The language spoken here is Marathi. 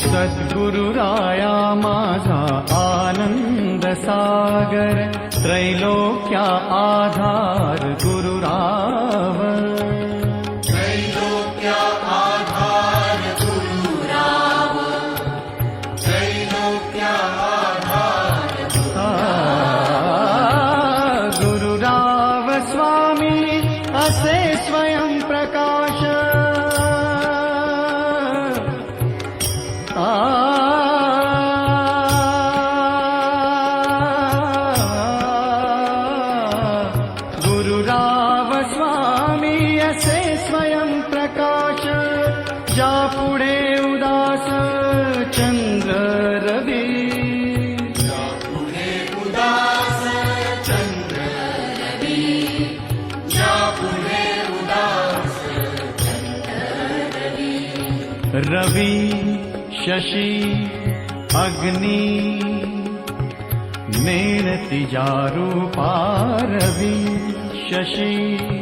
सद्गुरुराया माझा आनंद सागर, त्रैलोक्या आधार गुरुराव. त्रैलोक्या आधार गुरुराव, त्रैलोक्या आधार गुरुराव स्वामी असे स्वयं प्रकाश. गुरुराव स्वामी असे स्वयं प्रकाश, ज्यापुढे उदास चंद्र रवी. ज्यापुढे उदास चंद्र रवी, ज्यापुढे उदास चंद्र रवी. रवी शशी अग्नि मेणती रूपा रवी शशी.